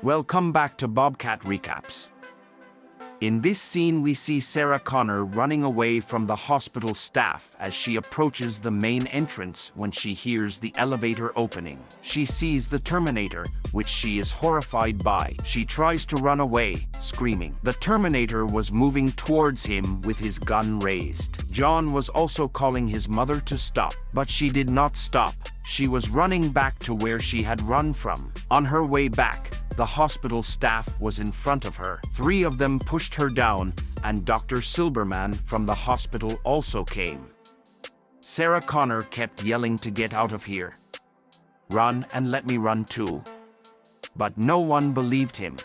Welcome back to BobCat Recaps. In this scene we see Sarah Connor running away from the hospital staff as she approaches the main entrance when she hears the elevator opening. She sees the Terminator, which she is horrified by. She tries to run away, screaming. The Terminator was moving towards him with his gun raised. John was also calling his mother to stop, but she did not stop. She was running back to where she had run from. On her way back, the hospital staff was in front of her. 3 of them pushed her down, and Dr. Silberman from the hospital also came. Sarah Connor kept yelling to get out of here. Run and let me run too. But no one believed him.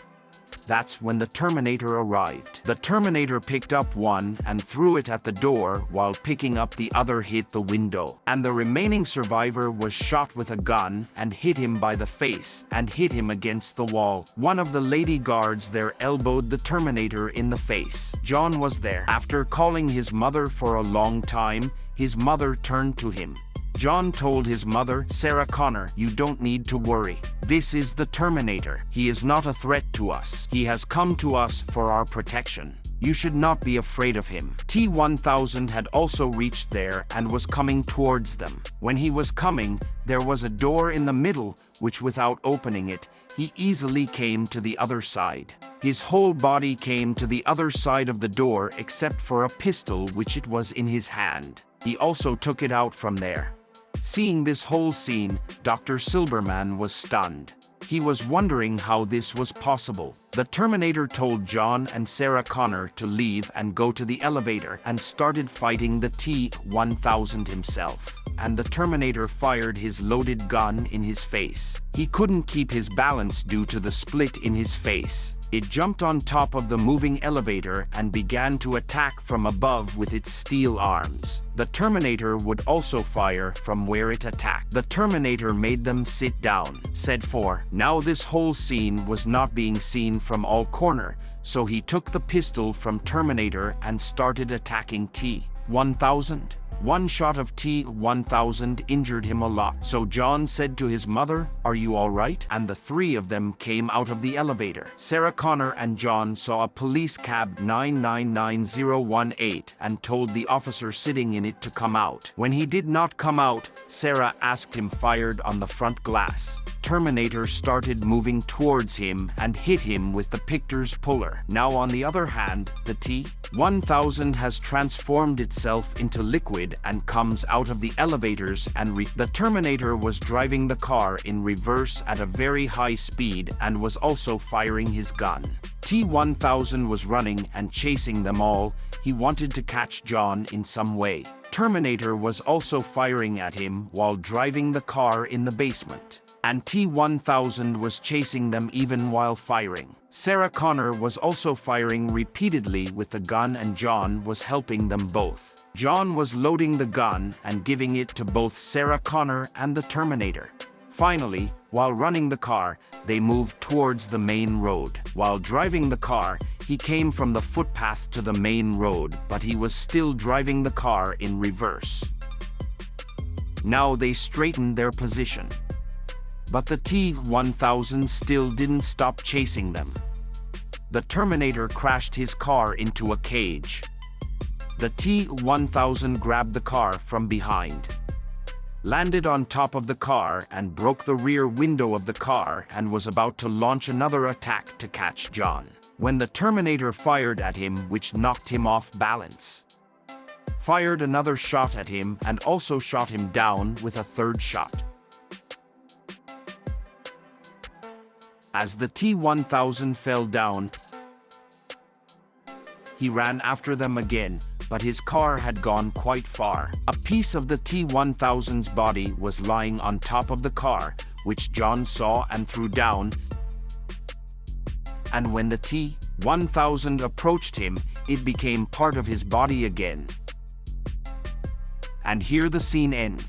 That's when the Terminator arrived. The Terminator picked up one and threw it at the door while picking up the other hit the window. And the remaining survivor was shot with a gun and hit him by the face and hit him against the wall. One of the lady guards there elbowed the Terminator in the face. John was there. After calling his mother for a long time, his mother turned to him. John told his mother, Sarah Connor, you don't need to worry. This is the Terminator. He is not a threat to us. He has come to us for our protection. You should not be afraid of him. T-1000 had also reached there and was coming towards them. When he was coming, there was a door in the middle, which without opening it, he easily came to the other side. His whole body came to the other side of the door except for a pistol which it was in his hand. He also took it out from there. Seeing this whole scene, Dr. Silberman was stunned. He was wondering how this was possible. The Terminator told John and Sarah Connor to leave and go to the elevator and started fighting the T-1000 himself. And the Terminator fired his loaded gun in his face. He couldn't keep his balance due to the split in his face. It jumped on top of the moving elevator and began to attack from above with its steel arms. The Terminator would also fire from where it attacked. The Terminator made them sit down, said 4. Now this whole scene was not being seen from all corner, so he took the pistol from Terminator and started attacking T-1000. One shot of T-1000 injured him a lot, so John said to his mother, "Are you all right?" And the 3 of them came out of the elevator. Sarah Connor and John saw a police cab 999018 and told the officer sitting in it to come out. When he did not come out, Sarah asked him fired on the front glass. Terminator started moving towards him and hit him with the picture's puller. Now on the other hand, the T-1000 has transformed itself into liquid and comes out of the elevators and the Terminator was driving the car in reverse at a very high speed and was also firing his gun. T-1000 was running and chasing them all. He wanted to catch John in some way. Terminator was also firing at him while driving the car in the basement. And T-1000 was chasing them even while firing. Sarah Connor was also firing repeatedly with the gun and John was helping them both. John was loading the gun and giving it to both Sarah Connor and the Terminator. Finally, while running the car, they moved towards the main road. While driving the car, he came from the footpath to the main road, but he was still driving the car in reverse. Now they straightened their position. But the T-1000 still didn't stop chasing them. The Terminator crashed his car into a cage. The T-1000 grabbed the car from behind, landed on top of the car and broke the rear window of the car and was about to launch another attack to catch John, when the Terminator fired at him, which knocked him off balance. Fired another shot at him and also shot him down with a 3rd shot. As the T-1000 fell down, he ran after them again, but his car had gone quite far. A piece of the T-1000's body was lying on top of the car, which John saw and threw down. And when the T-1000 approached him, it became part of his body again. And here the scene ends.